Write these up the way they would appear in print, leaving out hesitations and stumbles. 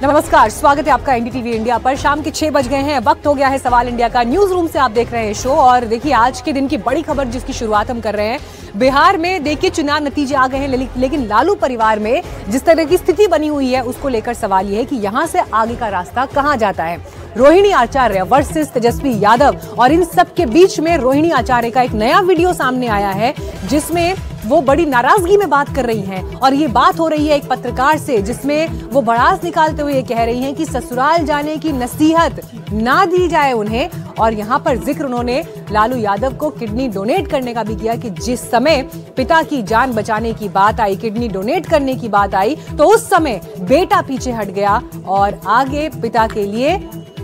नमस्कार, स्वागत है आपका एनडीटीवी इंडिया पर। शाम के 6 बज गए हैं, वक्त हो गया है सवाल इंडिया का। न्यूज रूम से आप देख रहे हैं शो। और देखिए आज के दिन की बड़ी खबर जिसकी शुरुआत हम कर रहे हैं। बिहार में देखिए चुनाव नतीजे आ गए हैं, लेकिन लालू परिवार में जिस तरह की स्थिति बनी हुई है उसको लेकर सवाल यह है कि यहां से आगे का रास्ता कहां जाता है। रोहिणी आचार्य वर्सेस तेजस्वी यादव, और इन सब के बीच में रोहिणी आचार्य का एक नया वीडियो सामने आया है जिसमें वो बड़ी नाराजगी में बात कर रही हैं। और ये बात हो रही है एक पत्रकार से जिसमें वो भड़ास निकालते हुए कह रही हैं कि ससुराल जाने की नसीहत ना दी जाए उन्हें। और यहाँ पर जिक्र उन्होंने लालू यादव को किडनी डोनेट करने का भी किया कि जिस समय पिता की जान बचाने की बात आई, किडनी डोनेट करने की बात आई, तो उस समय बेटा पीछे हट गया और आगे पिता के लिए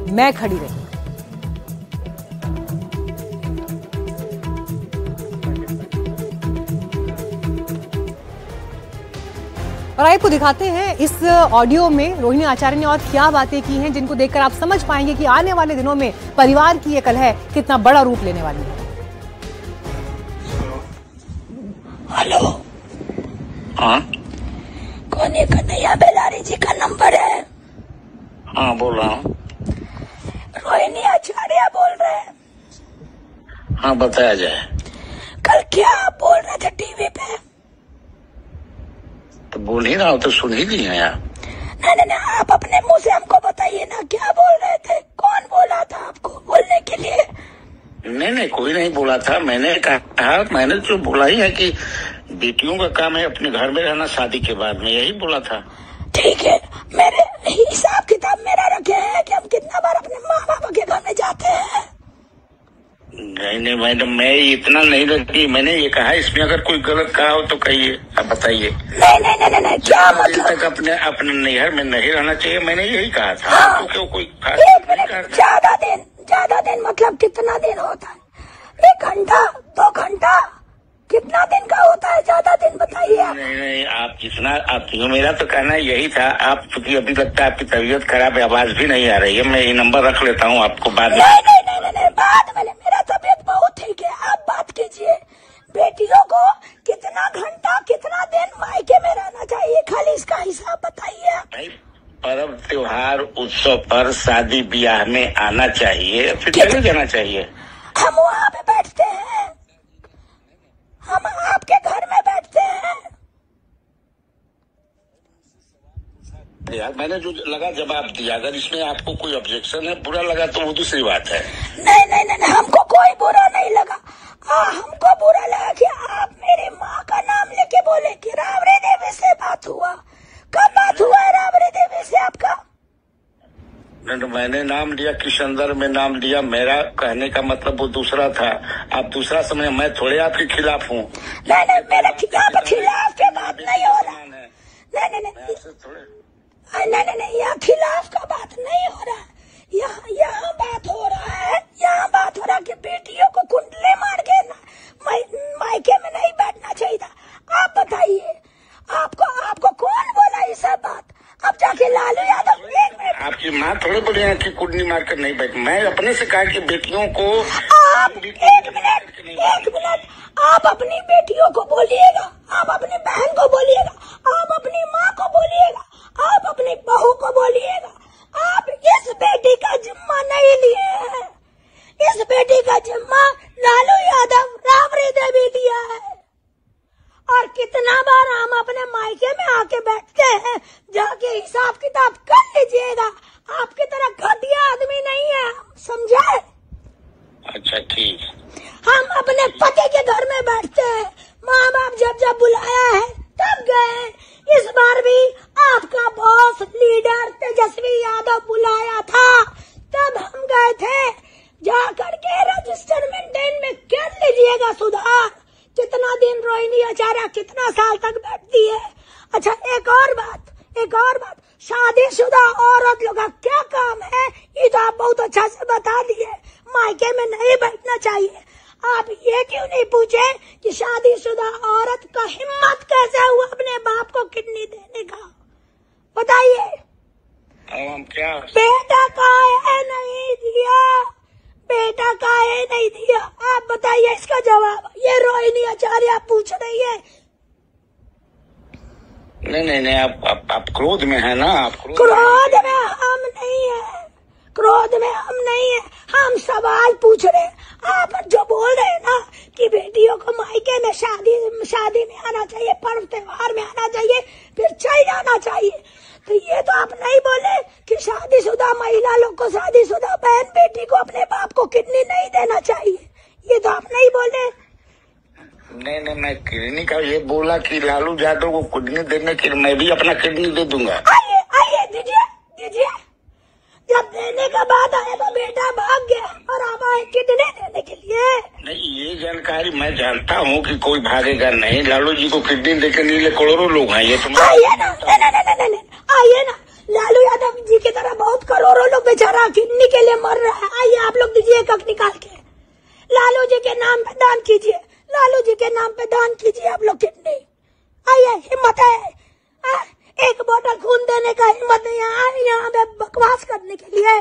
मैं खड़ी रही। और आपको दिखाते हैं इस ऑडियो में रोहिणी आचार्य ने और क्या बातें की हैं जिनको देखकर आप समझ पाएंगे कि आने वाले दिनों में परिवार की ये कलह कितना बड़ा रूप लेने वाली है। हेलो, हाँ कौन ये कन्हैया बेलारी जी का नंबर है? हाँ बोल रहा हूँ। रोहिणी आचार्य बोल रहे हैं। हाँ बताया जाए। कल क्या आप बोल रहे थे टीवी पे? तो बोल ही रहा हूँ, तो सुन ही ली है यार। नहीं, आप अपने मुंह से हमको बताइए ना, क्या बोल रहे थे? कौन बोला था आपको बोलने के लिए? नहीं कोई नहीं बोला था। मैंने कहा, मैंने जो बोला ही है कि बेटियों का काम है अपने घर में रहना शादी के बाद में, यही बोला था। ठीक है, मेरे हिसाब किताब मेरा रखे हैं कि हम कितना बार अपने माँ बाप के घर में जाते हैं। नहीं मैडम, मैं इतना नहीं रखी। मैंने ये कहा इसमें अगर कोई गलत कहा हो तो कहिए, आप बताइए। नहीं, क्या मतलब? तक अपने नैहर में नहीं रहना चाहिए, मैंने यही कहा था। हाँ, तो कोई ज्यादा दिन मतलब कितना दिन होता है? 1 घंटा 2 घंटा कितना दिन का होता है? ज्यादा दिन बताइए आप। नहीं आप जितना आप, मेरा तो कहना यही था। आप चूंकि अभी लगता है आपकी तबीयत खराब है, आवाज भी नहीं आ रही है, मैं ये नंबर रख लेता हूँ आपको बाद में। नहीं, बाद में मेरा तबीयत बहुत ठीक है, आप बात कीजिए। बेटियों को कितना घंटा कितना दिन मायके में रहना चाहिए, खाली इसका हिसाब बताइए आप। पर्व त्योहार उत्सव पर शादी ब्याह में आना चाहिए, फिर चले जाना चाहिए। हम वहाँ पे बैठते हैं, हम आपके घर में बैठते हैं। यार मैंने जो लगा जवाब दिया, अगर इसमें आपको कोई ऑब्जेक्शन है, बुरा लगा तो वो दूसरी बात है। नहीं, हमको कोई बुरा नहीं लगा। हमको बुरा लगा कि आप मेरे माँ का नाम लेके बोले कि राबड़ी देवी से बात हुआ। कब बात हुआ है राबड़ी देवी से आपका? मैंने नाम लिया, किशनदर में नाम लिया। मेरा कहने का मतलब वो दूसरा था, आप दूसरा समझे। मैं थोड़े आपके खिलाफ हूँ। नहीं, मेरे खिलाफ के बात नहीं हो रहा। नहीं, यहाँ खिलाफ का बात नहीं हो रहा है। यहाँ बात हो रहा है, कि बेटियों को कुंडले मार के मायके में नहीं बैठना चाहिए था। आप बताइए, आपको कौन बोला ये सब बात? अब जाके लालू यादव, आपकी माँ थोड़े बोले हैं कि कुंडली मार कर नहीं बैठ। मैं अपने से कहा कि बेटियों को आप एक मिनट आप अपनी बेटियों को बोलिएगा, आप अपनी बहन को बोलिएगा, आप अपनी माँ को बोलिएगा, आप अपनी बहू को बोलिएगा। आप इस बेटी का जिम्मा नहीं लिए हैं। इस बेटी का जिम्मा लालू यादव राबड़ी देवी लिया है। और कितना बार हम अपने मायके में आके बैठते हैं, जाके हिसाब किताब कर लीजिएगा। आपकी तरह घटिया आदमी नहीं है, समझे? अच्छा ठीक। हम अपने पति के घर में बैठते हैं, माँ बाप जब बुलाया है तब गए। इस बार भी आपका बॉस लीडर तेजस्वी यादव बुलाया था, तब हम गए थे। जा करके रजिस्टर मेंटेन में कर लीजिएगा सुधार। कितना दिन रोहिणी आचार्य कितना साल तक बैठती है? अच्छा, एक और बात, शादीशुदा औरत लोग का क्या काम है ये तो आप बहुत अच्छा से बता दिए। मायके में नहीं बैठना चाहिए। आप ये क्यों नहीं पूछे कि शादीशुदा औरत का हिम्मत कैसे हुआ अपने बाप को किडनी देने का? बताइए। हम क्या बेटा का है नहीं दिया, आप बताइए इसका जवाब। ये रोहिणी आचार्य पूछ रही है। नहीं, आप क्रोध में है ना? आप क्रोध में क्रोध में हम नहीं है, हम सवाल पूछ रहे। आप जो बोल रहे हैं ना कि बेटियों को मायके में शादी में आना चाहिए, पर्व त्योहार में आना चाहिए, फिर चल जाना चाहिए, तो ये तो आप नहीं बोले कि शादीशुदा महिला लोग को, शादीशुदा बहन बेटी को अपने बाप को किडनी नहीं देना चाहिए, ये तो आप नहीं बोले। नहीं, मैं किडनी का ये बोला कि लालू यादव को किडनी देने के लिए मैं भी अपना किडनी दे दूंगा। आइए दीजिए। जब देने का बात आया तो बेटा भाग गया और आप आए किडनी देने के लिए। नहीं, ये जानकारी मैं जानता हूँ कि कोई भागेगा नहीं। लालू जी को किडनी देने के लिए करोड़ों लोग हैं। ये तो आइए ना, नहीं, आइए ना। लालू यादव जी की तरह बहुत करोड़ों लोग बेचारा किडनी के लिए मर रहा है। आइए आप लोग दीजिए एक निकाल के, लालू जी के नाम पे दान कीजिए, लालू जी के नाम पे दान कीजिए आप लोग किडनी। आइए, हिम्मत है, एक बोतल खून देने का हिम्मत नहीं है यहाँ पे बकवास करने के लिए।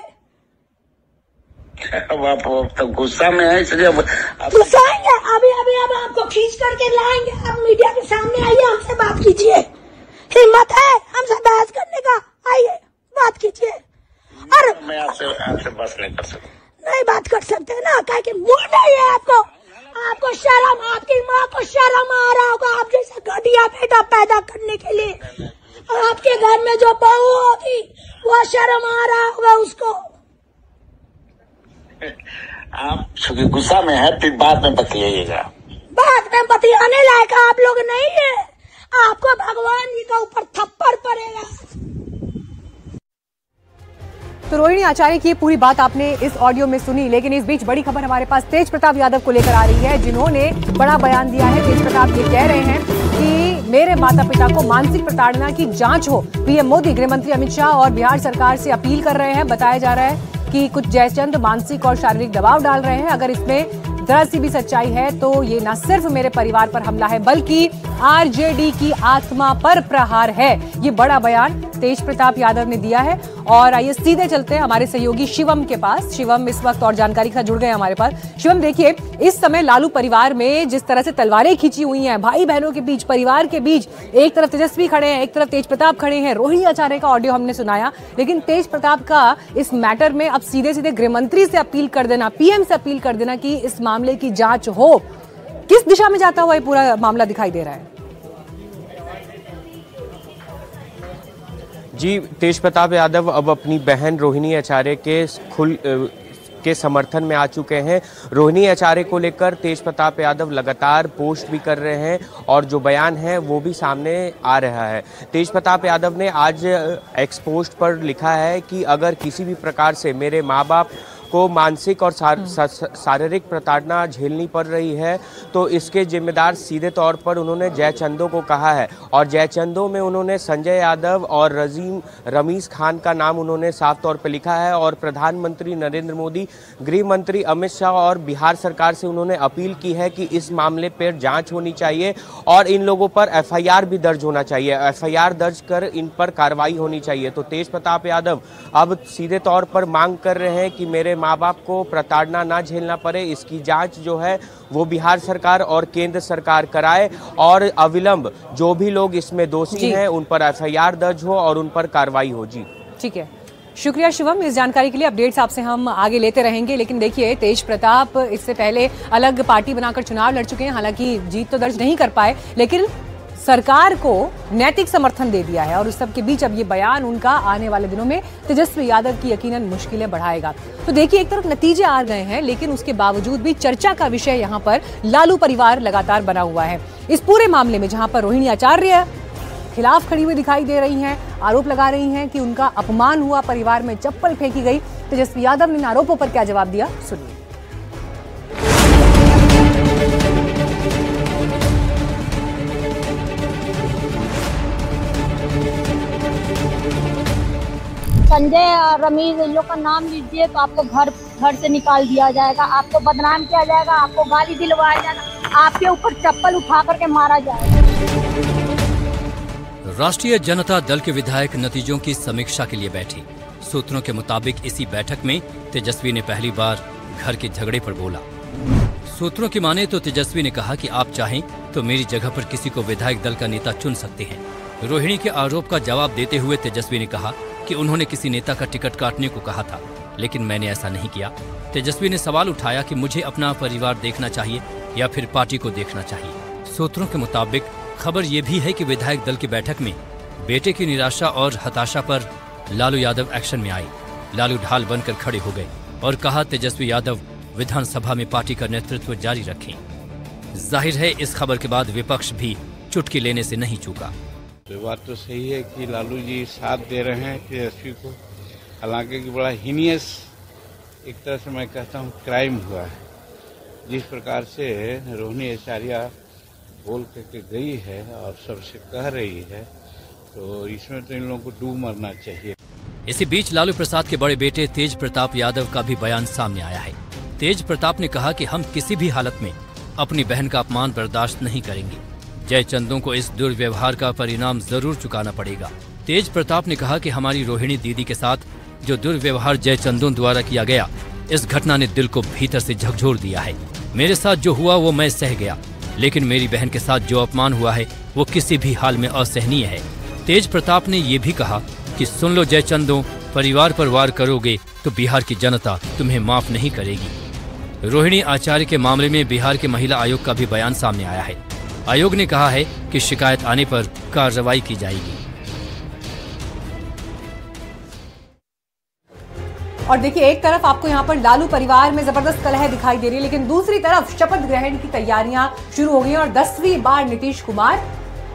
अब आप तो गुस्सा में है, इसलिए गुस्सा आएंगे। अभी अब आपको खींच करके लाएंगे, आप मीडिया के सामने आइए, हमसे बात कीजिए। हिम्मत है हमसे बहस करने का, आइए बात कीजिए। और मैं आपसे बस नहीं कर सकता। नहीं बात कर सकते ना, क्या कि मूड नहीं है आपको शर्म, आपकी माँ को शर्म आ रहा होगा आप जैसा घटिया बेटा पैदा करने के लिए। और आपके घर में जो बहू होगी वो शर्म आ रहा होगा उसको। आप चूंकि गुस्सा में है, फिर बाद में बतियाइएगा। बाद में बतियाने लायक आप लोग नहीं है, आपको भगवान जी का ऊपर थप्पड़ पड़ेगा। तो रोहिणी आचार्य की पूरी बात आपने इस ऑडियो में सुनी, लेकिन इस बीच बड़ी खबर हमारे पास तेज प्रताप यादव को लेकर आ रही है, जिन्होंने बड़ा बयान दिया है। तेज प्रताप ये कह रहे हैं कि मेरे माता पिता को मानसिक प्रताड़ना की जांच हो। पीएम मोदी, गृह मंत्री अमित शाह और बिहार सरकार से अपील कर रहे हैं। बताया जा रहा है कि कुछ जयचंद मानसिक और शारीरिक दबाव डाल रहे हैं। अगर इसमें जरा सी भी सच्चाई है तो ये न सिर्फ मेरे परिवार पर हमला है, बल्कि आरजेडी की आत्मा पर प्रहार है। ये बड़ा बयान तेज प्रताप यादव ने दिया है। और आइए सीधे चलते हैं हमारे सहयोगी शिवम के पास। शिवम इस वक्त और जानकारी के साथ जुड़ गए हमारे पास। शिवम, देखिए इस समय लालू परिवार में जिस तरह से तलवारें खींची हुई हैं, भाई बहनों के बीच, परिवार के बीच, एक तरफ तेजस्वी खड़े हैं, एक तरफ तेज प्रताप खड़े हैं। रोहिणी आचार्य का ऑडियो हमने सुनाया, लेकिन तेज प्रताप का इस मैटर में अब सीधे सीधे गृह मंत्री से अपील कर देना, पीएम से अपील कर देना कि इस मामले की जांच हो। किस दिशा में जाता हुआ ये पूरा मामला दिखाई दे रहा है? जी, तेज प्रताप यादव अब अपनी बहन रोहिणी आचार्य के समर्थन में आ चुके हैं। रोहिणी आचार्य को लेकर तेज प्रताप यादव लगातार पोस्ट भी कर रहे हैं और जो बयान है वो भी सामने आ रहा है। तेज प्रताप यादव ने आज एक्स पोस्ट पर लिखा है कि अगर किसी भी प्रकार से मेरे माँ बाप को मानसिक और शारीरिक प्रताड़ना झेलनी पड़ रही है तो इसके जिम्मेदार सीधे तौर पर उन्होंने जयचंदों को कहा है। और जयचंदों में उन्होंने संजय यादव और रमीज खान का नाम उन्होंने साफ तौर पर लिखा है। और प्रधानमंत्री नरेंद्र मोदी, गृह मंत्री अमित शाह और बिहार सरकार से उन्होंने अपील की है कि इस मामले पर जांच होनी चाहिए और इन लोगों पर एफआईआर भी दर्ज होना चाहिए। एफआईआर दर्ज कर इन पर कार्रवाई होनी चाहिए। तो तेज प्रताप यादव अब सीधे तौर पर मांग कर रहे हैं कि मेरे माँ बाप को प्रताड़ना ना झेलना पड़े, इसकी जांच जो है वो बिहार सरकार और केंद्र सरकार कराए और अविलंब जो भी लोग इसमें दोषी हैं उन पर एफआईआर दर्ज हो और उन पर कार्रवाई हो। जी ठीक है, शुक्रिया शिवम इस जानकारी के लिए। अपडेट्स आपसे हम आगे लेते रहेंगे। लेकिन देखिए तेज प्रताप इससे पहले अलग पार्टी बनाकर चुनाव लड़ चुके हैं, हालांकि जीत तो दर्ज नहीं कर पाए, लेकिन सरकार को नैतिक समर्थन दे दिया है। और उस सब के बीच अब ये बयान उनका आने वाले दिनों में तेजस्वी यादव की यकीनन मुश्किलें बढ़ाएगा। तो देखिए एक तरफ नतीजे आ गए हैं, लेकिन उसके बावजूद भी चर्चा का विषय यहाँ पर लालू परिवार लगातार बना हुआ है। इस पूरे मामले में जहाँ पर रोहिणी आचार्य खिलाफ खड़ी हुई दिखाई दे रही हैं, आरोप लगा रही हैं कि उनका अपमान हुआ, परिवार में चप्पल फेंकी गई। तेजस्वी यादव ने इन आरोपों पर क्या जवाब दिया, सुनिए। संजय और रमीज इन लोग का नाम लीजिए तो आपको घर से निकाल दिया जाएगा, आपको बदनाम किया जाएगा, आपको गाली दिलवाया जाएगा, आपके ऊपर चप्पल उठा करके मारा जाएगा। राष्ट्रीय जनता दल के विधायक नतीजों की समीक्षा के लिए बैठी। सूत्रों के मुताबिक इसी बैठक में तेजस्वी ने पहली बार घर के झगड़े पर बोला। सूत्रों की माने तो तेजस्वी ने कहा कि आप चाहें तो मेरी जगह पर किसी को विधायक दल का नेता चुन सकते हैं। रोहिणी के आरोप का जवाब देते हुए तेजस्वी ने कहा कि उन्होंने किसी नेता का टिकट काटने को कहा था लेकिन मैंने ऐसा नहीं किया। तेजस्वी ने सवाल उठाया कि मुझे अपना परिवार देखना चाहिए या फिर पार्टी को देखना चाहिए। सूत्रों के मुताबिक खबर ये भी है कि विधायक दल की बैठक में बेटे की निराशा और हताशा पर लालू यादव एक्शन में आए। लालू ढाल बनकर खड़े हो गए और कहा तेजस्वी यादव विधानसभा में पार्टी का नेतृत्व जारी रखें। जाहिर है इस खबर के बाद विपक्ष भी चुटकी लेने से नहीं चूका। तो बात तो सही है कि लालू जी साथ दे रहे हैं तेजस्वी को, हालांकि बड़ा हीनियस एक तरह से मैं कहता हूँ क्राइम हुआ है। जिस प्रकार से रोहिणी आचार्य बोल करके गई है और सबसे कह रही है, तो इसमें तो इन लोगों को डूब मरना चाहिए। इसी बीच लालू प्रसाद के बड़े बेटे तेज प्रताप यादव का भी बयान सामने आया है। तेज प्रताप ने कहा कि हम किसी भी हालत में अपनी बहन का अपमान बर्दाश्त नहीं करेंगे। जयचंदों को इस दुर्व्यवहार का परिणाम जरूर चुकाना पड़ेगा। तेज प्रताप ने कहा कि हमारी रोहिणी दीदी के साथ जो दुर्व्यवहार जयचंदों द्वारा किया गया, इस घटना ने दिल को भीतर से झकझोर दिया है। मेरे साथ जो हुआ वो मैं सह गया, लेकिन मेरी बहन के साथ जो अपमान हुआ है वो किसी भी हाल में असहनीय है। तेज प्रताप ने ये भी कहा कि सुन लो जयचंदों, परिवार पर वार करोगे तो बिहार की जनता तुम्हें माफ नहीं करेगी। रोहिणी आचार्य के मामले में बिहार के महिला आयोग का भी बयान सामने आया है। आयोग ने कहा है कि शिकायत आने पर कार्रवाई की जाएगी। और देखिए, एक तरफ आपको यहाँ पर लालू परिवार में जबरदस्त कलह दिखाई दे रही है, लेकिन दूसरी तरफ शपथ ग्रहण की तैयारियां शुरू हो गई और 10वीं बार नीतीश कुमार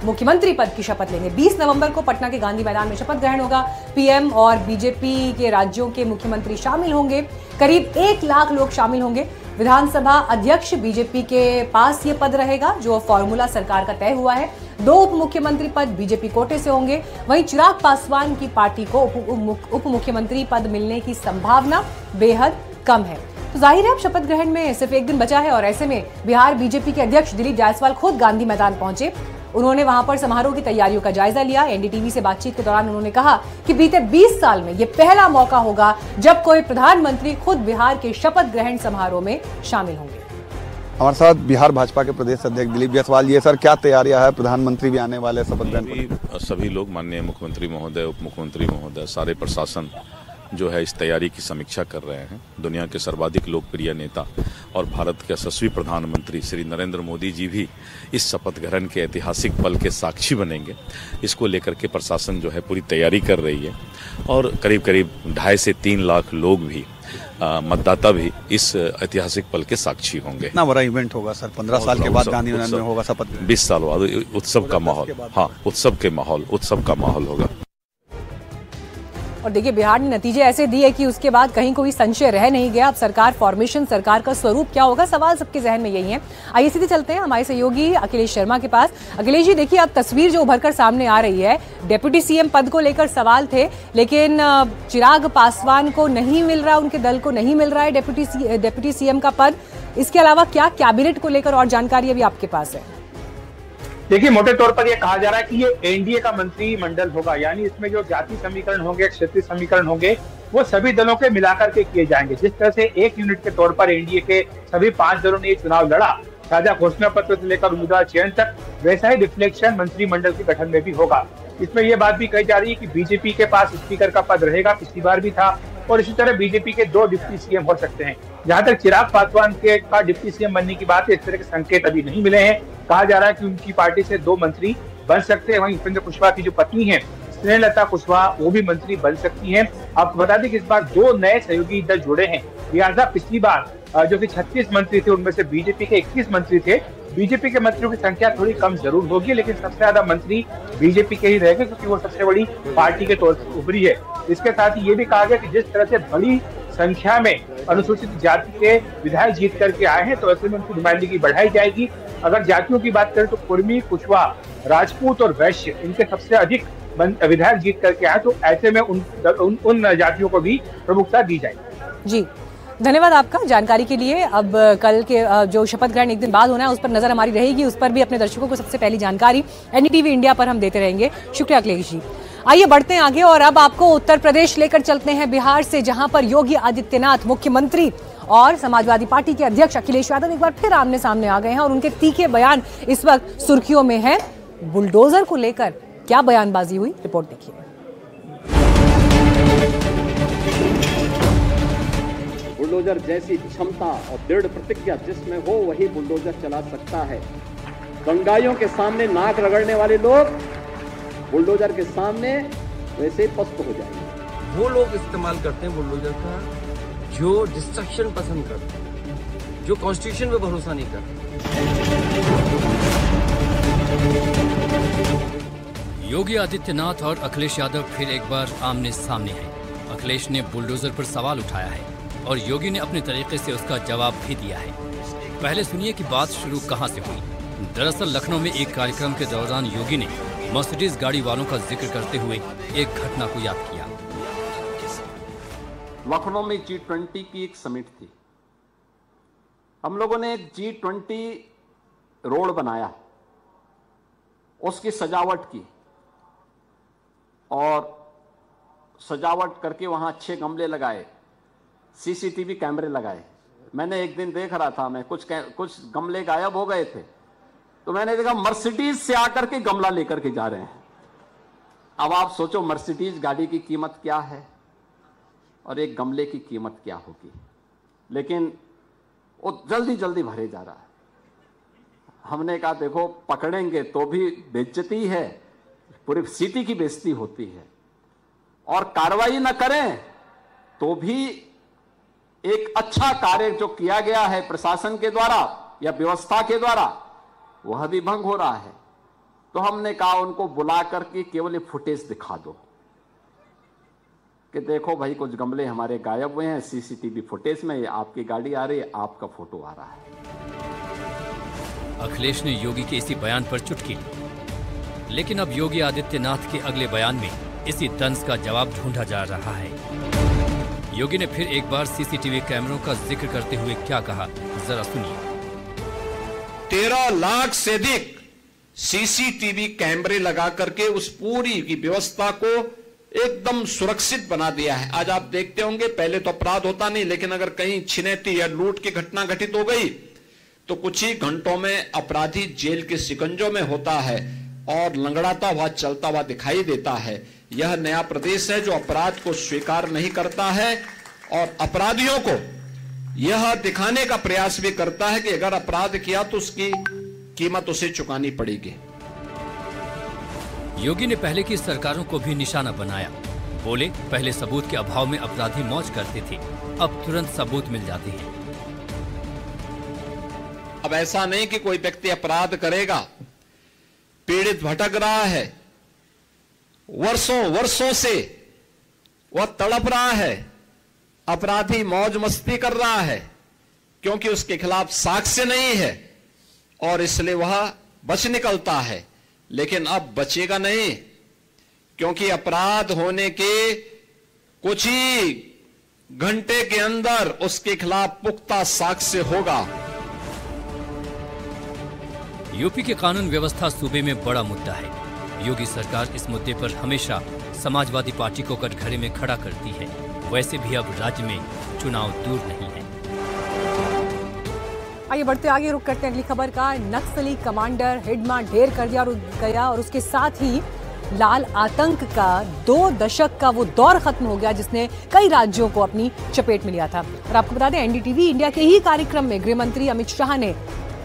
मुख्यमंत्री पद की शपथ लेंगे। 20 नवंबर को पटना के गांधी मैदान में शपथ ग्रहण होगा। पीएम और बीजेपी के राज्यों के मुख्यमंत्री शामिल होंगे। करीब 1 लाख लोग शामिल होंगे। विधानसभा अध्यक्ष बीजेपी के पास ये पद रहेगा, जो फॉर्मूला सरकार का तय हुआ है। 2 उप मुख्यमंत्री पद बीजेपी कोटे से होंगे। वहीं चिराग पासवान की पार्टी को उप मुख्यमंत्री पद मिलने की संभावना बेहद कम है। तो जाहिर है अब शपथ ग्रहण में सिर्फ 1 दिन बचा है और ऐसे में बिहार बीजेपी के अध्यक्ष दिलीप जायसवाल खुद गांधी मैदान पहुंचे। उन्होंने वहां पर समारोह की तैयारियों का जायजा लिया। एनडीटीवी से बातचीत के दौरान उन्होंने कहा कि बीते 20 साल में ये पहला मौका होगा जब कोई प्रधानमंत्री खुद बिहार के शपथ ग्रहण समारोह में शामिल होंगे। हमारे साथ बिहार भाजपा के प्रदेश अध्यक्ष दिलीप जायसवाल। ये सर, क्या तैयारियां है, प्रधानमंत्री भी आने वाले शपथ ग्रहण? सभी लोग, माननीय मुख्यमंत्री महोदय, उप मुख्यमंत्री महोदय, सारे प्रशासन जो है इस तैयारी की समीक्षा कर रहे हैं। दुनिया के सर्वाधिक लोकप्रिय नेता और भारत के यशस्वी प्रधानमंत्री श्री नरेंद्र मोदी जी भी इस शपथ ग्रहण के ऐतिहासिक पल के साक्षी बनेंगे। इसको लेकर के प्रशासन जो है पूरी तैयारी कर रही है और करीब करीब 2.5 से 3 लाख लोग भी, मतदाता भी इस ऐतिहासिक पल के साक्षी होंगे। इतना बड़ा इवेंट होगा सर, 15 साल के बाद गांधी मैदान में होगा शपथ। 20 साल बाद उत्सव का माहौल, हाँ, उत्सव का माहौल होगा। और देखिए, बिहार ने नतीजे ऐसे दिए कि उसके बाद कहीं कोई संशय रह नहीं गया। अब सरकार फॉर्मेशन, सरकार का स्वरूप क्या होगा, सवाल सबके जहन में यही है। आइए सीधे चलते हैं हमारे सहयोगी अखिलेश शर्मा के पास। अखिलेश जी, देखिए अब तस्वीर जो उभरकर सामने आ रही है, डिप्टी सीएम पद को लेकर सवाल थे, लेकिन चिराग पासवान को नहीं मिल रहा, उनके दल को नहीं मिल रहा है डिप्टी सीएम का पद। इसके अलावा क्या कैबिनेट को लेकर और जानकारी अभी आपके पास है? देखिए, मोटे तौर पर यह कहा जा रहा है कि ये एनडीए का मंत्रिमंडल होगा, यानी इसमें जो जाति समीकरण होंगे, क्षेत्रीय समीकरण होंगे, वो सभी दलों के मिलाकर के किए जाएंगे। जिस तरह से एक यूनिट के तौर पर एनडीए के सभी 5 दलों ने ये चुनाव लड़ा, साझा घोषणा पत्र से लेकर उम्मीदवार चयन तक, वैसा ही रिफ्लेक्शन मंत्रिमंडल के गठन में भी होगा। इसमें यह बात भी कही जा रही है कि बीजेपी के पास स्पीकर का पद रहेगा, पिछली बार भी था, और इसी तरह बीजेपी के 2 डिप्टी सीएम हो सकते हैं। जहां तक चिराग पासवान का डिप्टी सीएम बनने की बात है, इस तरह के संकेत अभी नहीं मिले हैं। कहा जा रहा है कि उनकी पार्टी से 2 मंत्री बन सकते हैं। वहीं उपेंद्र कुशवाहा की जो पत्नी है स्नेहलता कुशवाहा, वो भी मंत्री बन सकती हैं। आपको बता दें कि इस बार 2 नए सहयोगी दल जुड़े हैं। लिहाजा पिछली बार जो कि 36 मंत्री थे, उनमें से बीजेपी के 21 मंत्री थे। बीजेपी के मंत्रियों की संख्या थोड़ी कम जरूर होगी, लेकिन सबसे ज्यादा मंत्री बीजेपी के ही रहेंगे, क्योंकि वो सबसे बड़ी पार्टी के तौर पर उभरी है। इसके साथ ही ये भी कहा गया कि जिस तरह से बड़ी संख्या में अनुसूचित जाति के विधायक जीत करके आए हैं, तो ऐसे में उनकी नुमाइंदगी बढ़ाई जाएगी। अगर जातियों की बात करें तो कुर्मी, कुशवाहा, राजपूत और वैश्य, इनके सबसे अधिक विधायक जीत करके आए, तो ऐसे में उन जातियों को भी प्रमुखता दी जाएगी। जी, धन्यवाद आपका जानकारी के लिए। अब कल के जो शपथ ग्रहण 1 दिन बाद होना है, उस पर नजर हमारी रहेगी। उस पर भी अपने दर्शकों को सबसे पहली जानकारी एनडीटीवी इंडिया पर हम देते रहेंगे। शुक्रिया अखिलेश जी। आइए बढ़ते हैं आगे और अब आपको उत्तर प्रदेश लेकर चलते हैं, बिहार से, जहां पर योगी आदित्यनाथ मुख्यमंत्री और समाजवादी पार्टी के अध्यक्ष अखिलेश यादव एक बार फिर आमने सामने आ गए हैं और उनके तीखे बयान इस वक्त सुर्खियों में हैं। बुलडोजर को लेकर क्या बयानबाजी हुई, रिपोर्ट देखिए। बुलडोजर जैसी क्षमता और दृढ़ प्रतिज्ञा जिसमें हो वही बुलडोजर चला सकता है। दंगाइयों के सामने नाक रगड़ने वाले लोग बुलडोजर के सामने वैसे पस्त हो जाएंगे। वो लोग इस्तेमाल करते हैं बुलडोजर का जो डिस्ट्रक्शन पसंद करते हैं, जो कॉन्स्टिट्यूशन पे भरोसा नहीं करते। योगी आदित्यनाथ और अखिलेश यादव फिर एक बार आमने सामने हैं। अखिलेश ने बुलडोजर पर सवाल उठाया है और योगी ने अपने तरीके से उसका जवाब भी दिया है। पहले सुनिए कि बात शुरू कहां से हुई। दरअसल लखनऊ में एक कार्यक्रम के दौरान योगी ने मर्सिडीज गाड़ी वालों का जिक्र करते हुए एक घटना को याद किया। लखनऊ में G20 की एक समिट थी। हम लोगों ने एक G20 रोड बनाया, उसकी सजावट की और सजावट करके वहां अच्छे गमले लगाए, CCTV कैमरे लगाए। मैंने एक दिन देख रहा था, मैं कुछ गमले गायब हो गए थे, तो मैंने देखा मर्सिडीज से आकर के गमला लेकर के जा रहे हैं। अब आप सोचो मर्सिडीज गाड़ी की कीमत क्या है और एक गमले की कीमत क्या होगी, लेकिन वो जल्दी जल्दी भरे जा रहा है। हमने कहा देखो पकड़ेंगे तो भी बेइज्जती है, पूरी सिटी की बेइज्जती होती है, और कार्रवाई न करें तो भी एक अच्छा कार्य जो किया गया है प्रशासन के द्वारा या व्यवस्था के द्वारा वह भी भंग हो रहा है। तो हमने कहा उनको बुला करके केवल फुटेज दिखा दो कि देखो भाई कुछ गमले हमारे गायब हुए हैं, CCTV फुटेज में आपकी गाड़ी आ रही है, आपका फोटो आ रहा है। अखिलेश ने योगी के इसी बयान पर चुटकी, लेकिन अब योगी आदित्यनाथ के अगले बयान में इसी तंज का जवाब ढूंढा जा रहा है। योगी ने फिर एक बार CCTV कैमरों का जिक्र करते हुए क्या कहा, जरा सुनिए। 13 लाख से अधिक CCTV कैमरे लगा करके उस पूरी की व्यवस्था को एकदम सुरक्षित बना दिया है। आज आप देखते होंगे पहले तो अपराध होता नहीं, लेकिन अगर कहीं छिनैती या लूट की घटना घटित हो गई तो कुछ ही घंटों में अपराधी जेल के शिकंजों में होता है और लंगड़ाता हुआ चलता हुआ दिखाई देता है। यह नया प्रदेश है जो अपराध को स्वीकार नहीं करता है और अपराधियों को यह दिखाने का प्रयास भी करता है कि अगर अपराध किया तो उसकी कीमत उसे चुकानी पड़ेगी। योगी ने पहले की सरकारों को भी निशाना बनाया। बोले पहले सबूत के अभाव में अपराधी मौज करते थे, अब तुरंत सबूत मिल जाते हैं। अब ऐसा नहीं कि कोई व्यक्ति अपराध करेगा, पीड़ित भटक रहा है, वर्षों से वह तड़प रहा है, अपराधी मौज मस्ती कर रहा है क्योंकि उसके खिलाफ साक्ष्य नहीं है और इसलिए वह बच निकलता है। लेकिन अब बचेगा नहीं, क्योंकि अपराध होने के कुछ ही घंटे के अंदर उसके खिलाफ पुख्ता साक्ष्य होगा। यूपी की कानून व्यवस्था सूबे में बड़ा मुद्दा है। योगी सरकार इस मुद्दे पर हमेशा समाजवादी पार्टी को कटघरे में खड़ा करती है। वैसे भी अब राज्य में चुनाव दूर नहीं है। आइए बढ़ते आगे, रुक करते हैं अगली खबर का। नक्सली कमांडर हिडमा ढेर कर दिया और गया, और उसके साथ ही लाल आतंक का 2 दशक का वो दौर खत्म हो गया जिसने कई राज्यों को अपनी चपेट में लिया था। और आपको बता दें NDTV इंडिया के ही कार्यक्रम में गृह मंत्री अमित शाह ने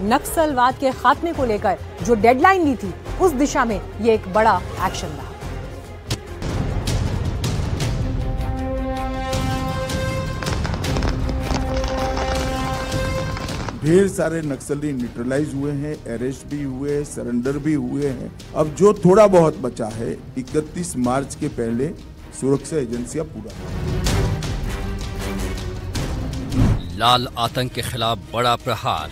नक्सलवाद के खात्मे को लेकर जो डेडलाइन ली थी उस दिशा में ये एक बड़ा एक्शन रहा। ढेर सारे नक्सली न्यूट्रलाइज हुए हैं, अरेस्ट भी हुए, सरेंडर भी हुए हैं। अब जो थोड़ा बहुत बचा है 31 मार्च के पहले सुरक्षा एजेंसियां पूरा। लाल आतंक के खिलाफ बड़ा प्रहार।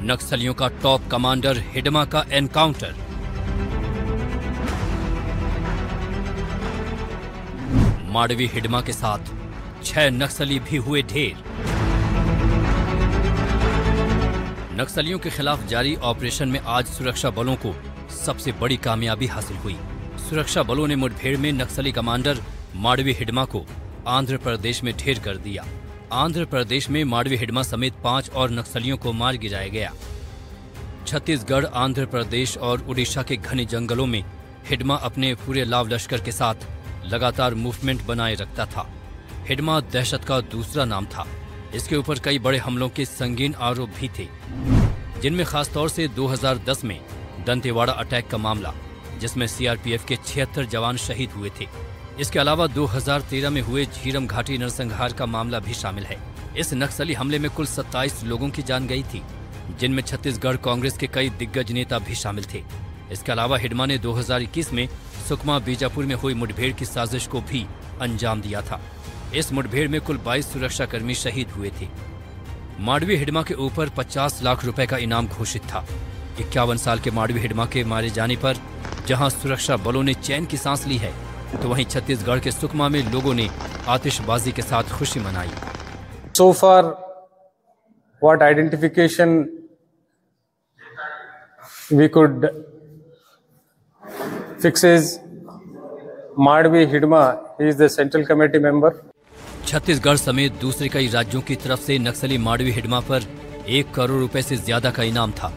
नक्सलियों का टॉप कमांडर हिडमा का एनकाउंटर। माडवी हिडमा के साथ 6 नक्सली भी हुए ढेर। नक्सलियों के खिलाफ जारी ऑपरेशन में आज सुरक्षा बलों को सबसे बड़ी कामयाबी हासिल हुई। सुरक्षा बलों ने मुठभेड़ में नक्सली कमांडर माडवी हिडमा को आंध्र प्रदेश में ढेर कर दिया। आंध्र प्रदेश में माडवी हिडमा समेत 5 और नक्सलियों को मार गिराया गया। छत्तीसगढ़, आंध्र प्रदेश और उड़ीसा के घने जंगलों में हिडमा अपने पूरे लाव लश्कर के साथ लगातार मूवमेंट बनाए रखता था। हिडमा दहशत का दूसरा नाम था। इसके ऊपर कई बड़े हमलों के संगीन आरोप भी थे, जिनमें खासतौर से 2010 में दंतेवाड़ा अटैक का मामला, जिसमें सीआरपीएफ के 76 जवान शहीद हुए थे। इसके अलावा 2013 में हुए झीरम घाटी नरसंहार का मामला भी शामिल है। इस नक्सली हमले में कुल 27 लोगों की जान गई थी, जिनमें छत्तीसगढ़ कांग्रेस के कई दिग्गज नेता भी शामिल थे। इसके अलावा हिडमा ने 2021 में सुकमा बीजापुर में हुई मुठभेड़ की साजिश को भी अंजाम दिया था। इस मुठभेड़ में कुल 22 सुरक्षाकर्मी शहीद हुए थे। माडवी हिडमा के ऊपर 50 लाख रुपए का इनाम घोषित था। 51 साल के माडवी हिडमा के मारे जाने पर जहां सुरक्षा बलों ने चैन की सांस ली है, तो वहीं छत्तीसगढ़ के सुकमा में लोगों ने आतिशबाजी के साथ खुशी मनाई। So far, what identification we could fix is Madhvi Hidma. He is the Central Committee member. Chhattisgarh समेत दूसरे कई राज्यों की तरफ से नक्सली माडवी हिडमा पर 1 करोड़ रुपए से ज्यादा का इनाम था।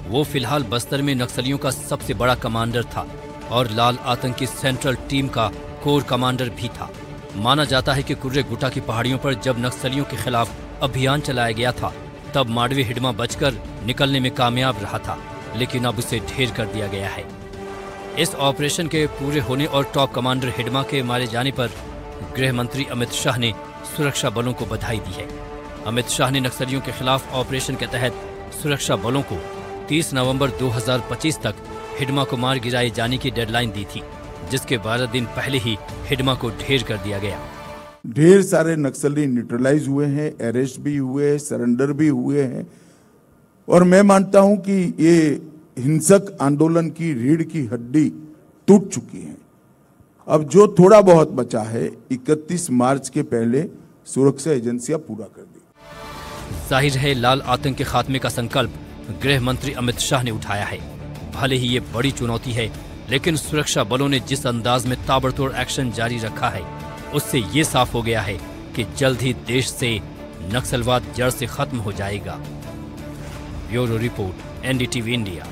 वो फिलहाल बस्तर में नक्सलियों का सबसे बड़ा कमांडर था और लाल आतंकी सेंट्रल टीम का कोर कमांडर भी था। माना जाता है कि कुर्रे गुटा की पहाड़ियों पर जब नक्सलियों के खिलाफ अभियान चलाया गया था, तब माडवी हिडमा बचकर निकलने में कामयाब रहा था, लेकिन अब उसे ढेर कर दिया गया है। इस ऑपरेशन के पूरे होने और टॉप कमांडर हिडमा के मारे जाने पर गृह मंत्री अमित शाह ने सुरक्षा बलों को बधाई दी है। अमित शाह ने नक्सलियों के खिलाफ ऑपरेशन के तहत सुरक्षा बलों को 30 नवंबर 2025 तक हिडमा को मार गिराए जाने की डेडलाइन दी थी, जिसके 12 दिन पहले ही हिडमा को ढेर कर दिया गया। ढेर सारे नक्सली न्यूट्रलाइज हुए हैं, अरेस्ट भी हुए, सरेंडर भी हुए हैं, और मैं मानता हूं कि ये हिंसक आंदोलन की रीढ़ की हड्डी टूट चुकी है। अब जो थोड़ा बहुत बचा है, 31 मार्च के पहले सुरक्षा एजेंसियां पूरा कर दी। जाहिर है, लाल आतंक के खात्मे का संकल्प गृह मंत्री अमित शाह ने उठाया है। भले ही ये बड़ी चुनौती है, लेकिन सुरक्षा बलों ने जिस अंदाज में ताबड़तोड़ एक्शन जारी रखा है, उससे ये साफ हो गया है कि जल्द ही देश से नक्सलवाद जड़ से खत्म हो जाएगा। Bureau report, NDTV India.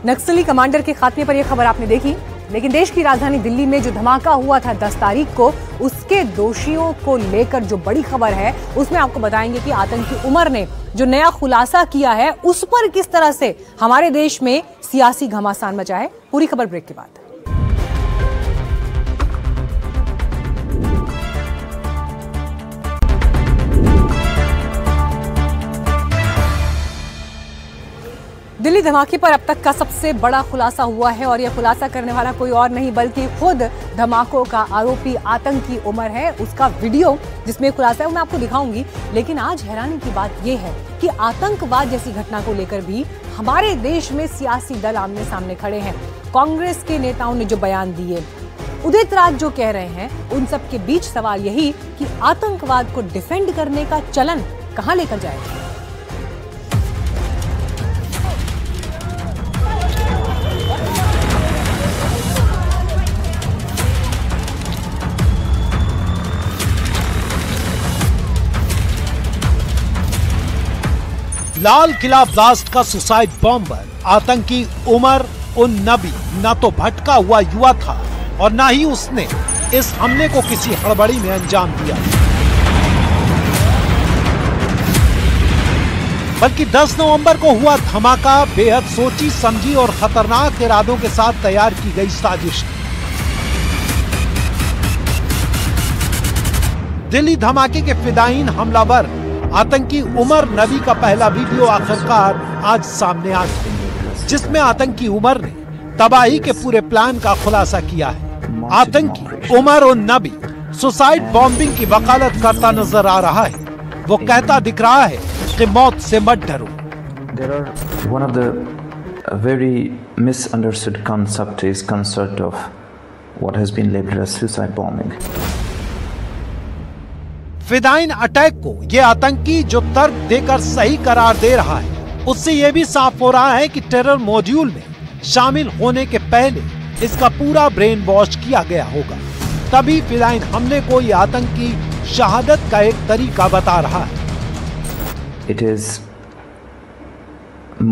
नक्सली कमांडर के खात्मे पर यह खबर आपने देखी, लेकिन देश की राजधानी दिल्ली में जो धमाका हुआ था 10 तारीख को, उसके दोषियों को लेकर जो बड़ी खबर है, उसमें आपको बताएंगे कि आतंकी उमर ने जो नया खुलासा किया है, उस पर किस तरह से हमारे देश में सियासी घमासान मचा है। पूरी खबर ब्रेक के बाद। दिल्ली धमाके पर अब तक का सबसे बड़ा खुलासा हुआ है, और यह खुलासा करने वाला कोई और नहीं बल्कि खुद धमाकों का आरोपी आतंकी उमर है। उसका वीडियो जिसमें खुलासा है वो मैं आपको दिखाऊंगी। लेकिन आज हैरानी की बात यह है कि आतंकवाद जैसी घटना को लेकर भी हमारे देश में सियासी दल आमने सामने खड़े हैं। कांग्रेस के नेताओं ने जो बयान दिए, उदित राज जो कह रहे हैं, उन सब के बीच सवाल यही कि आतंकवाद को डिफेंड करने का चलन कहां लेकर जाएगा। लाल किला ब्लास्ट का सुसाइड बॉम्बर आतंकी उमर उन नबी न तो भटका हुआ युवा था और न ही उसने इस हमले को किसी हड़बड़ी में अंजाम दिया, बल्कि 10 नवंबर को हुआ धमाका बेहद सोची समझी और खतरनाक इरादों के साथ तैयार की गई साजिश। दिल्ली धमाके के फिदायीन हमलावर आतंकी उमर नबी का पहला वीडियो आखिरकार आज सामने आ गया, जिसमें आतंकी उमर ने तबाही के पूरे प्लान का खुलासा किया है। आतंकी उमर उन नबी सुसाइड बॉम्बिंग की वकालत करता नजर आ रहा है। वो कहता दिख रहा है कि मौत से मत डरो। One of the very misunderstood concept is concept of what has been labeled as suicide bombing. फिदायीन अटैक को ये आतंकी जो तर्क देकर सही करार दे रहा है, उससे ये भी साफ हो रहा है कि टेरर मॉड्यूल में शामिल होने के पहले इसका पूरा ब्रेन वॉश किया गया होगा। तभी फिदायीन हमले को ये आतंकी शहादत का एक तरीका बता रहा है। It is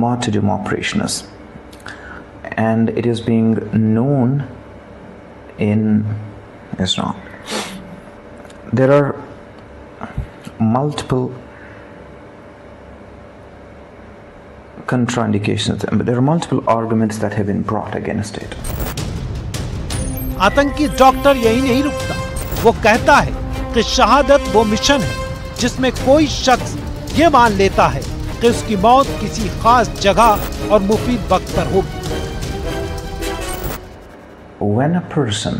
martyrdom operations and it is being known in Islam. There are multiple contraindications, but there are multiple arguments that have been brought against it. आतंकी डॉक्टर यही नहीं रुकता, वो कहता है कि शहादत वो मिशन है जिसमें कोई शख्स ये मान लेता है कि उसकी मौत किसी खास जगह और मुफीद वक्त पर होगी। When a person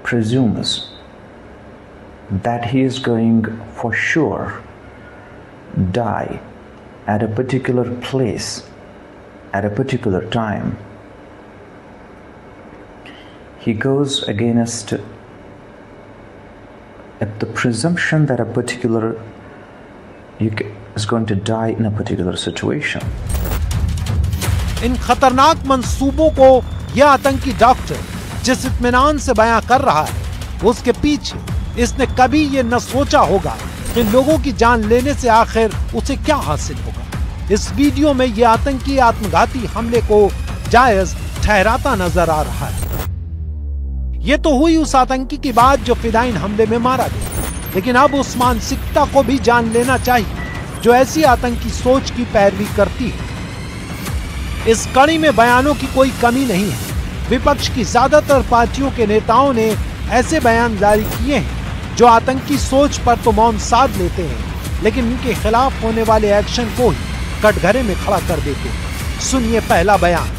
presumes that he is going for sure die at a particular place at a particular time, he goes against the presumption that a particular is going to die in a particular situation. इन खतरनाक मंसूबों को यह आतंकी doctor जिस इत्मीनान से बयां कर रहा है, उसके पीछे इसने कभी ये न सोचा होगा कि लोगों की जान लेने से आखिर उसे क्या हासिल होगा। इस वीडियो में ये आतंकी आत्मघाती हमले को जायज ठहराता नजर आ रहा है। ये तो हुई उस आतंकी की बात जो फिदाइन हमले में मारा गया, लेकिन अब उस मानसिकता को भी जान लेना चाहिए जो ऐसी आतंकी सोच की पैरवी करती है। इस कड़ी में बयानों की कोई कमी नहीं है। विपक्ष की ज्यादातर पार्टियों के नेताओं ने ऐसे बयान जारी किए हैं जो आतंकी सोच पर तो मौन साध लेते हैं, लेकिन उनके खिलाफ होने वाले एक्शन को ही कटघरे में खड़ा कर देते हैं। सुनिए पहला बयान।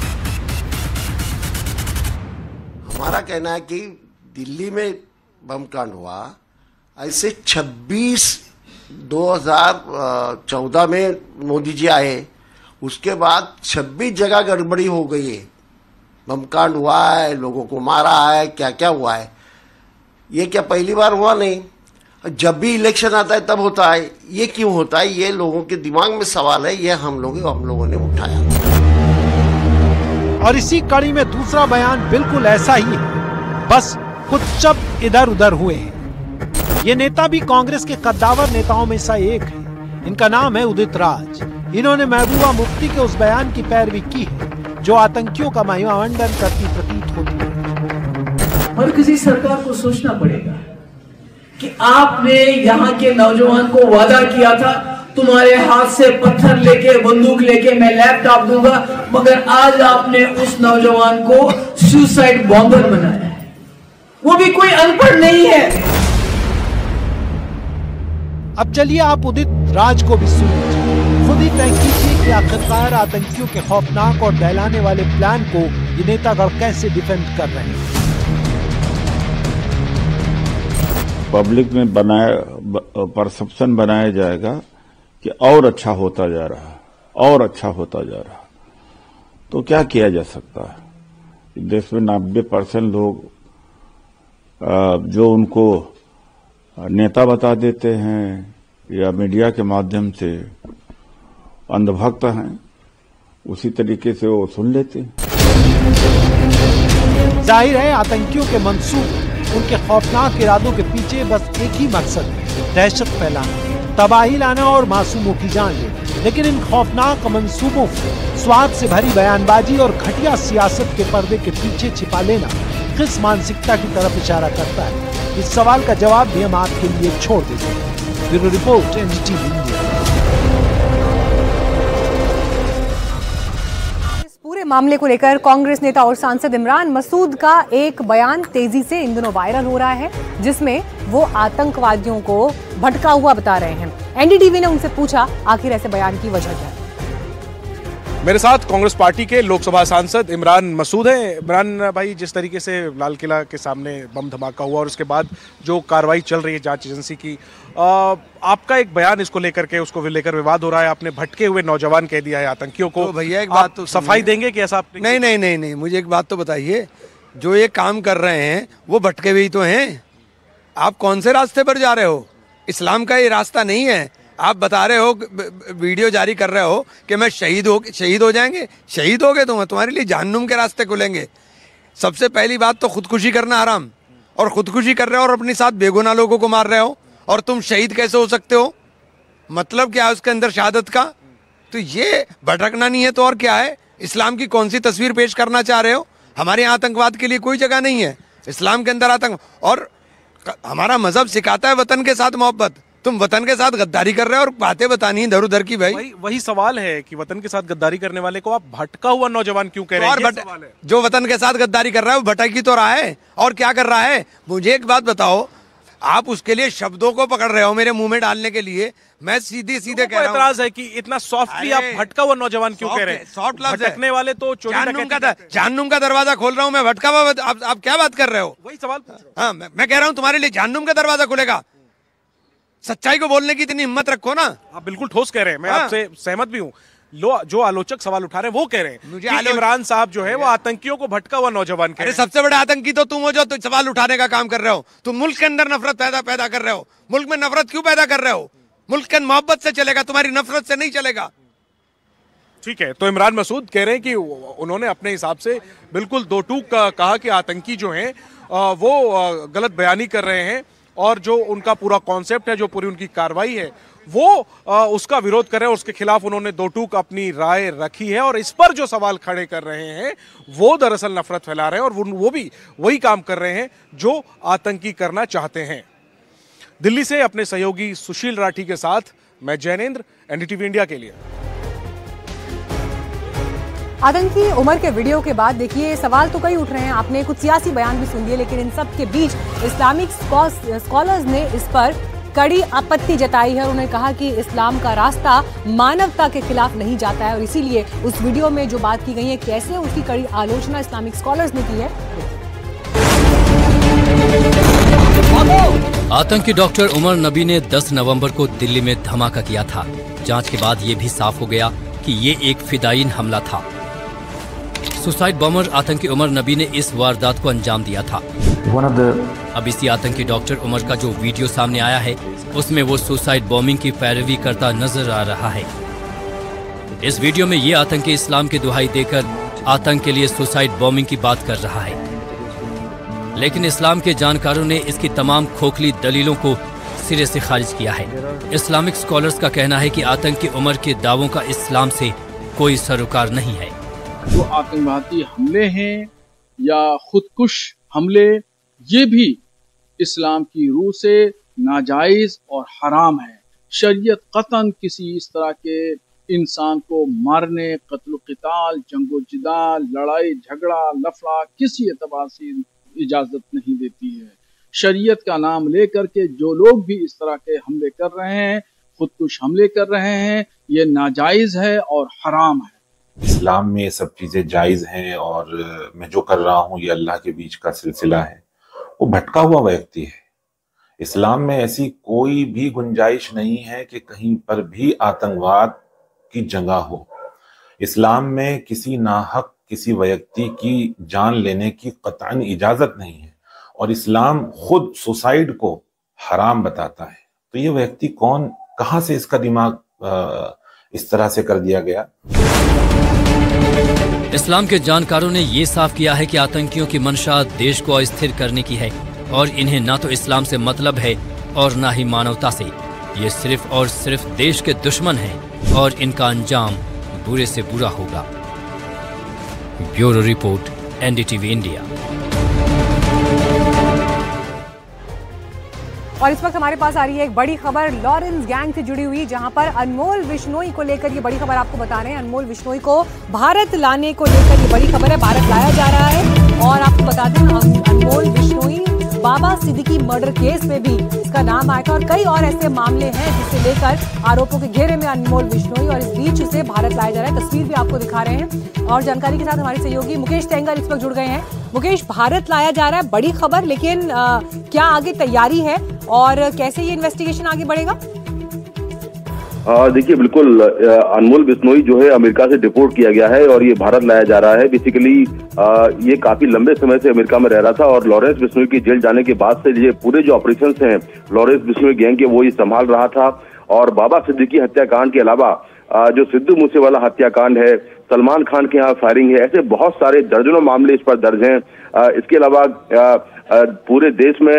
हमारा कहना है कि दिल्ली में बम कांड हुआ, ऐसे 2014 में मोदी जी आए, उसके बाद 26 जगह गड़बड़ी हो गई है। बम कांड हुआ है, लोगों को मारा है, क्या क्या हुआ है। ये क्या पहली बार हुआ नहीं, जब भी इलेक्शन आता है तब होता है। ये क्यों होता है, ये लोगों के दिमाग में सवाल है, ये हम लोगों ने उठाया। और इसी कड़ी में दूसरा बयान बिल्कुल ऐसा ही है, बस कुछ शब्द इधर उधर हुए हैं। ये नेता भी कांग्रेस के कद्दावर नेताओं में से एक है। इनका नाम है उदित राज। इन्होंने महबूबा मुफ्ती के उस बयान की पैरवी की है जो आतंकियों का महिमामंडन करती प्रतीत होती है। और किसी सरकार को सोचना पड़ेगा कि आपने यहाँ के नौजवान को वादा किया था, तुम्हारे हाथ से पत्थर लेके बंदूक लेके मैं लैपटॉप दूंगा, मगर आज आपने उस नौजवान को सुसाइड बॉम्बर बनाया है। वो भी कोई अनपढ़ नहीं है। अब चलिए आप उदित राज को भी सुनिए, खुद ही तय कीजिए कि आखिरकार आतंकियों के खौफनाक और दहलाने वाले प्लान को ये नेतागढ़ कैसे डिफेंड कर रहे हैं। पब्लिक में परसेप्शन बनाया जाएगा कि और अच्छा होता जा रहा, और अच्छा होता जा रहा। तो क्या किया जा सकता है? देश में 90% लोग जो उनको नेता बता देते हैं या मीडिया के माध्यम से अंधभक्त हैं, उसी तरीके से वो सुन लेते हैं। जाहिर है आतंकियों के मंसूबे, उनके खौफनाक इरादों के पीछे बस एक ही मकसद है, दहशत फैलाना, तबाही लाना और मासूमों की जान लेना। लेकिन इन खौफनाक मंसूबों को स्वार्थ से भरी बयानबाजी और घटिया सियासत के पर्दे के पीछे छिपा लेना किस मानसिकता की तरफ इशारा करता है? इस सवाल का जवाब भी हम आपके लिए छोड़ देते हैं। Bureau report, NDTV India. पूरे मामले को लेकर कांग्रेस नेता और सांसद इमरान मसूद का एक बयान तेजी से इन दिनों वायरल हो रहा है, जिसमें वो आतंकवादियों को भटका हुआ बता रहे हैं। एनडीटीवी ने उनसे पूछा आखिर ऐसे बयान की वजह क्या है। मेरे साथ कांग्रेस पार्टी के लोकसभा सांसद इमरान मसूद हैं। इमरान भाई, जिस तरीके से लाल किला के सामने बम धमाका हुआ और उसके बाद जो कार्रवाई चल रही है जांच एजेंसी की, आपका एक बयान इसको लेकर के, उसको लेकर विवाद हो रहा है। आपने भटके हुए नौजवान कह दिया है आतंकियों को। तो भैया एक बात तो सफाई देंगे कि ऐसा? नहीं, मुझे एक बात तो बताइए, जो ये काम कर रहे हैं वो भटके हुए ही तो हैं। आप कौन से रास्ते पर जा रहे हो? इस्लाम का ये रास्ता नहीं है। आप बता रहे हो, वीडियो जारी कर रहे हो कि मैं शहीद हो जाएंगे। शहीद हो गए तो तुम्हारे लिए जहन्नुम के रास्ते खुलेंगे। सबसे पहली बात तो खुदकुशी करना हराम, और खुदकुशी कर रहे हो और अपने साथ बेगुनाह लोगों को मार रहे हो, और तुम शहीद कैसे हो सकते हो? मतलब क्या है उसके अंदर शहादत का? तो ये भटकना नहीं है तो और क्या है? इस्लाम की कौन सी तस्वीर पेश करना चाह रहे हो? हमारे यहाँ आतंकवाद के लिए कोई जगह नहीं है। इस्लाम के अंदर आतंक, और हमारा मजहब सिखाता है वतन के साथ मोहब्बत। तुम वतन के साथ गद्दारी कर रहे हो और बातें बतानी इधर उधर की। भाई वही सवाल है कि वतन के साथ गद्दारी करने वाले को आप भटका हुआ नौजवान क्यों कह रहे हैं? सवाल है। जो वतन के साथ गद्दारी कर रहा है वो भटक ही तो रहा है, और क्या कर रहा है? मुझे एक बात बताओ, आप उसके लिए शब्दों को पकड़ रहे हो मेरे मुंह में डालने के लिए। मैं सीधे सीधे कह रहा हूं। एतराज है कि इतना सॉफ्टली आप भटका हुआ नौजवान क्यों कह रहे हैं? सॉफ्ट लफ्ज है। भटकने वाले तो जहन्नुम का दरवाजा खोल रहा हूं मैं, भटका हुआ आप क्या बात कर रहे हो? वही सवाल। हाँ, मैं कह रहा हूं तुम्हारे लिए जहन्नुम का दरवाजा खुलेगा। सच्चाई को बोलने की इतनी हिम्मत रखो ना। आप बिल्कुल ठोस कह रहे हैं, मैं आपसे सहमत भी हूँ। जो आलोचक सवाल उठा रहे हैं वो कह रहे हैं कि इमरान साहब जो है वो आतंकियों को भटका हुआ नौजवान कह रहे हैं। सबसे बड़े आतंकी तो तुम हो जो सवाल उठाने का काम कर रहे हो। तुम मुल्क के अंदर नफरत पैदा कर रहे हो। मुल्क में नफरत क्यों पैदा कर रहे हो? मुल्क के मोहब्बत से चलेगा, तुम्हारी नफरत से नहीं चलेगा। ठीक है, तो इमरान मसूद कह रहे हैं कि उन्होंने अपने हिसाब से बिल्कुल दो टूक कहा कि आतंकी जो हैं वो गलत बयानी कर रहे हैं, और जो उनका पूरा कॉन्सेप्ट है, जो पूरी उनकी कार्रवाई है, वो उसका विरोध कर रहे हैं। उसके खिलाफ उन्होंने दो टूक अपनी राय रखी है, और इस पर जो सवाल खड़े कर रहे हैं वो दरअसल नफरत फैला रहे हैं, और वो भी वही काम कर रहे हैं जो आतंकी करना चाहते हैं। दिल्ली से अपने सहयोगी सुशील राठी के साथ मैं जैनेंद्र, एनडीटीवी इंडिया के लिए। आतंकी उमर के वीडियो के बाद देखिए सवाल तो कई उठ रहे हैं। आपने कुछ सियासी बयान भी सुन लिए, लेकिन इन सब के बीच इस्लामिक स्कॉलर्स ने इस पर कड़ी आपत्ति जताई है। उन्होंने कहा कि इस्लाम का रास्ता मानवता के खिलाफ नहीं जाता है, और इसीलिए उस वीडियो में जो बात की गई है, कैसे उसकी कड़ी आलोचना इस्लामिक स्कॉलर्स ने की है। आतंकी डॉक्टर उमर नबी ने 10 नवंबर को दिल्ली में धमाका किया था। जांच के बाद ये भी साफ हो गया कि ये एक फिदायीन हमला था। सुसाइड बॉम्बर आतंकी उमर नबी ने इस वारदात को अंजाम दिया था। अब इसी आतंकी डॉक्टर उमर का जो वीडियो सामने आया है, उसमें वो सुसाइड बॉम्बिंग की पैरवी करता नजर आ रहा है। इस वीडियो में ये आतंकी इस्लाम की दुहाई देकर आतंक के लिए सुसाइड बॉम्बिंग की बात कर रहा है, लेकिन इस्लाम के जानकारों ने इसकी तमाम खोखली दलीलों को सिरे से खारिज किया है। इस्लामिक स्कॉलर्स का कहना है कि आतंकी उमर के दावों का इस्लाम से कोई सरोकार नहीं है। जो आतंकवादी हमले हैं या खुदकुश हमले, ये भी इस्लाम की रूह से नाजायज और हराम है। शरीयत कतन किसी इस तरह के इंसान को मारने, कत्ल क़िताल, जंगो जिदाल, लड़ाई झगड़ा लफड़ा किसी एतबार से इजाजत नहीं देती है। शरीयत का नाम लेकर के जो लोग भी इस तरह के हमले कर रहे हैं, खुदकुश हमले कर रहे हैं, ये नाजायज है और हराम है। इस्लाम में ये सब चीजें जायज हैं, और मैं जो कर रहा हूँ ये अल्लाह के बीच का सिलसिला है। वो भटका हुआ व्यक्ति है। इस्लाम में ऐसी कोई भी गुंजाइश नहीं है कि कहीं पर भी आतंकवाद की जगह हो। इस्लाम में किसी नाहक किसी व्यक्ति की जान लेने की कतई इजाजत नहीं है, और इस्लाम खुद सुसाइड को हराम बताता है। तो ये व्यक्ति कौन, कहां से इसका दिमाग इस तरह से कर दिया गया? इस्लाम के जानकारों ने ये साफ किया है कि आतंकियों की मंशा देश को अस्थिर करने की है, और इन्हें ना तो इस्लाम से मतलब है और ना ही मानवता से। ये सिर्फ और सिर्फ देश के दुश्मन हैं, और इनका अंजाम बुरे से बुरा होगा। Bureau report, NDTV India. और इस वक्त हमारे पास आ रही है एक बड़ी खबर लॉरेंस गैंग से जुड़ी हुई, जहां पर अनमोल विश्नोई को लेकर ये बड़ी खबर आपको बता रहे हैं। अनमोल विश्नोई को भारत लाने को लेकर ये बड़ी खबर है, भारत लाया जा रहा है। और आपको बता दें अनमोल विश्नोई बाबा सिद्दीकी मर्डर केस में भी इसका नाम आया था, और कई और ऐसे मामले हैं जिसे लेकर आरोपों के घेरे में अनमोल विश्नोई, और इस बीच उसे भारत लाया जा रहा है। तस्वीर भी आपको दिखा रहे हैं, और जानकारी के साथ हमारे सहयोगी मुकेश टेंगर इस वक्त जुड़ गए हैं। मुकेश, भारत लाया जा रहा है, बड़ी खबर, लेकिन क्या आगे तैयारी है और कैसे ये इन्वेस्टिगेशन आगे बढ़ेगा? देखिए, बिल्कुल अनमोल बिश्नोई जो है अमेरिका से डिपोर्ट किया गया है और ये भारत लाया जा रहा है। बेसिकली ये काफी लंबे समय से अमेरिका में रह रहा था, और लॉरेंस बिश्नोई की जेल जाने के बाद से ये पूरे जो ऑपरेशंस हैं लॉरेंस बिश्नोई गैंग के, वो ये संभाल रहा था। और बाबा सिद्दीकी हत्याकांड के अलावा जो सिद्धू मूसेवाला हत्याकांड है, सलमान खान के यहाँ फायरिंग है, ऐसे बहुत सारे दर्जनों मामले इस पर दर्ज हैं। इसके अलावा पूरे देश में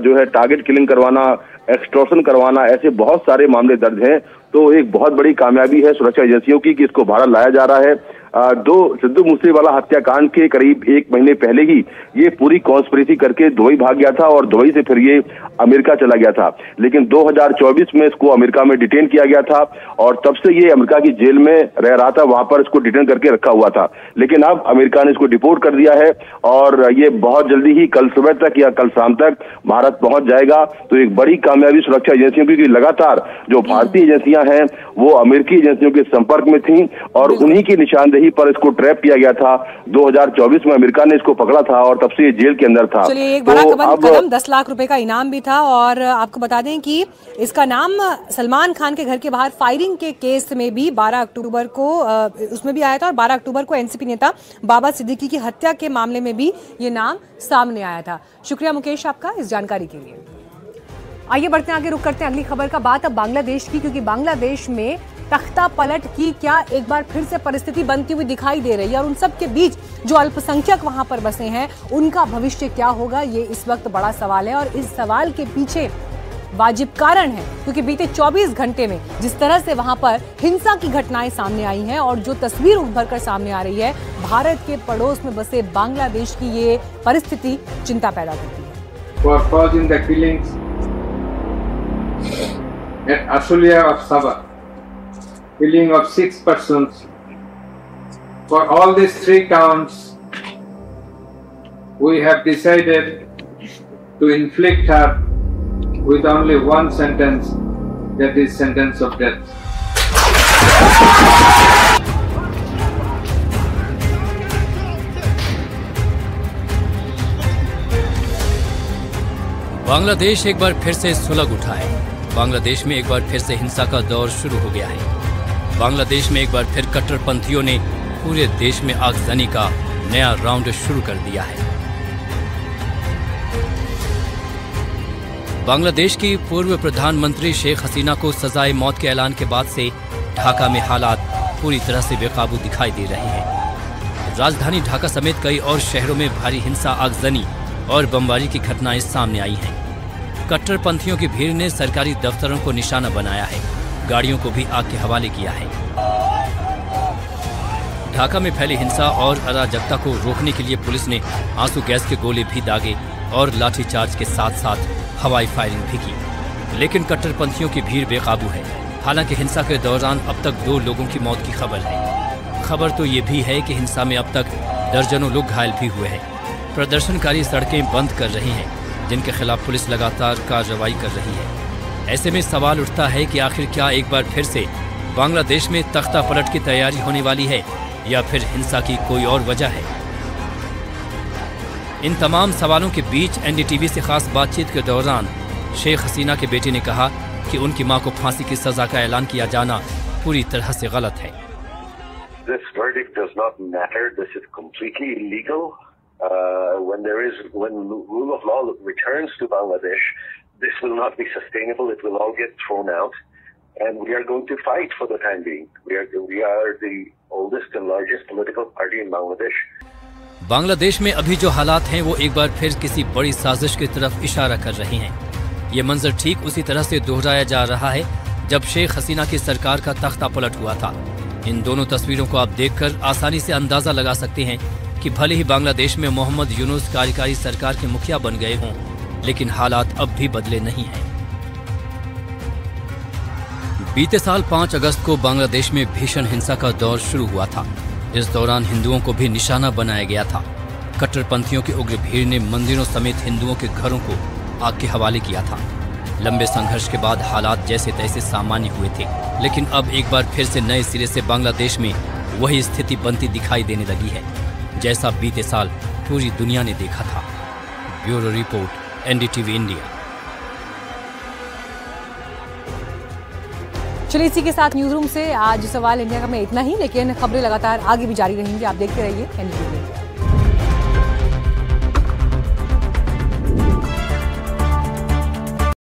जो है टारगेट किलिंग करवाना, एक्सटॉर्शन करवाना, ऐसे बहुत सारे मामले दर्ज हैं। तो एक बहुत बड़ी कामयाबी है सुरक्षा एजेंसियों की कि इसको भारत लाया जा रहा है। सिद्धू मूसेवाला हत्याकांड के करीब 1 महीने पहले ही ये पूरी कॉन्स्पिरेसी करके दुबई भाग गया था और दुबई से फिर ये अमेरिका चला गया था। लेकिन 2024 में इसको अमेरिका में डिटेन किया गया था और तब से ये अमेरिका की जेल में रह रहा था, वहां पर इसको डिटेन करके रखा हुआ था। लेकिन अब अमेरिका ने इसको डिपोर्ट कर दिया है और ये बहुत जल्दी ही कल सुबह तक या कल शाम तक भारत पहुंच जाएगा। तो एक बड़ी कामयाबी सुरक्षा एजेंसियों की, लगातार जो भारतीय एजेंसियां हैं वो अमेरिकी एजेंसियों के संपर्क में थी और उन्हीं की निशानदेही पर इसको ट्रैप किया गया था। 2024 में अमेरिका ने इसको पकड़ा था और तब से ये जेल के अंदर था। चलिए, एक बड़ा कदम 10 लाख रुपए का इनाम भी था। और आपको बता दें कि इसका नाम सलमान खान के घर के बाहर फायरिंग के केस में भी 12 अक्टूबर को उसमें भी आया था और 12 अक्टूबर को एनसीपी नेता बाबा सिद्दीकी की हत्या के मामले में भी ये नाम सामने आया था। शुक्रिया मुकेश आपका इस जानकारी के लिए। आइए बढ़ते हैं आगे, रुक करते हैं अगली खबर का। बात अब बांग्लादेश की, क्योंकि बांग्लादेश में तख्ता पलट की क्या एक बार फिर से परिस्थिति बनती हुई दिखाई दे रही है और उन सब के बीच जो अल्पसंख्यक वहां पर बसे हैं उनका भविष्य क्या होगा, ये इस वक्त बड़ा सवाल है। और इस सवाल के पीछे वाजिब कारण है, क्योंकि बीते 24 घंटे में जिस तरह से वहां पर हिंसा की घटनाएं सामने आई हैं और जो तस्वीर उभर कर सामने आ रही है, भारत के पड़ोस में बसे बांग्लादेश की ये परिस्थिति चिंता पैदा करती है। At Ashulia of Sabah, killing of 6 persons. For all these 3 counts, we have decided to inflict her with only one sentence, that is sentence of death. Bangladesh एक बार फिर से सुलग उठा है। बांग्लादेश में एक बार फिर से हिंसा का दौर शुरू हो गया है। बांग्लादेश में एक बार फिर कट्टरपंथियों ने पूरे देश में आगजनी का नया राउंड शुरू कर दिया है। बांग्लादेश की पूर्व प्रधानमंत्री शेख हसीना को सजाए मौत के ऐलान के बाद से ढाका में हालात पूरी तरह से बेकाबू दिखाई दे रहे हैं। राजधानी ढाका समेत कई और शहरों में भारी हिंसा, आगजनी और बमबारी की घटनाएं सामने आई हैं। कट्टरपंथियों की भीड़ ने सरकारी दफ्तरों को निशाना बनाया है, गाड़ियों को भी आग के हवाले किया है। ढाका में फैली हिंसा और अराजकता को रोकने के लिए पुलिस ने आंसू गैस के गोले भी दागे और लाठीचार्ज के साथ साथ हवाई फायरिंग भी की। लेकिन कट्टरपंथियों की भीड़ बेकाबू है। हालांकि हिंसा के दौरान अब तक 2 लोगों की मौत की खबर है। खबर तो ये भी है कि हिंसा में अब तक दर्जनों लोग घायल भी हुए हैं। प्रदर्शनकारी सड़कें बंद कर रहे हैं, जिनके खिलाफ पुलिस लगातार कार्रवाई कर रही है। ऐसे में सवाल उठता है कि आखिर क्या एक बार फिर से बांग्लादेश में तख्ता पलट की तैयारी होने वाली है या फिर हिंसा की कोई और वजह है। इन तमाम सवालों के बीच एनडीटीवी से खास बातचीत के दौरान शेख हसीना के बेटे ने कहा कि उनकी मां को फांसी की सजा का ऐलान किया जाना पूरी तरह से गलत है। This verdict does not matter. This is completely illegal. When rule of law returns to Bangladesh, this will not be sustainable. It will all get thrown out, and we are going to fight for the time being. We are the oldest and largest political party in Bangladesh. Bangladesh में अभी जो हालात हैं वो एक बार फिर किसी बड़ी साजिश की तरफ इशारा कर रहे हैं। ये मंजर ठीक उसी तरह से दोहराया जा रहा है जब शेख हसीना की सरकार का तख्ता पलट हुआ था। इन दोनों तस्वीरों को आप देखकर आसानी से अंदाजा लगा सकते हैं कि भले ही बांग्लादेश में मोहम्मद यूनुस कार्यकारी सरकार के मुखिया बन गए हों, लेकिन हालात अब भी बदले नहीं हैं। बीते साल 5 अगस्त को बांग्लादेश में भीषण हिंसा का दौर शुरू हुआ था। इस दौरान हिंदुओं को भी निशाना बनाया गया था। कट्टरपंथियों की उग्र भीड़ ने मंदिरों समेत हिंदुओं के घरों को आग के हवाले किया था। लंबे संघर्ष के बाद हालात जैसे तैसे सामान्य हुए थे, लेकिन अब एक बार फिर से नए सिरे से बांग्लादेश में वही स्थिति बनती दिखाई देने लगी है जैसा बीते साल पूरी दुनिया ने देखा था। Bureau report, NDTV India. चलिए, इसी के साथ न्यूज रूम से आज सवाल इंडिया में इतना ही, लेकिन खबरें लगातार आगे भी जारी रहेंगी। आप देखते रहिए एनडीटीवी इंडिया।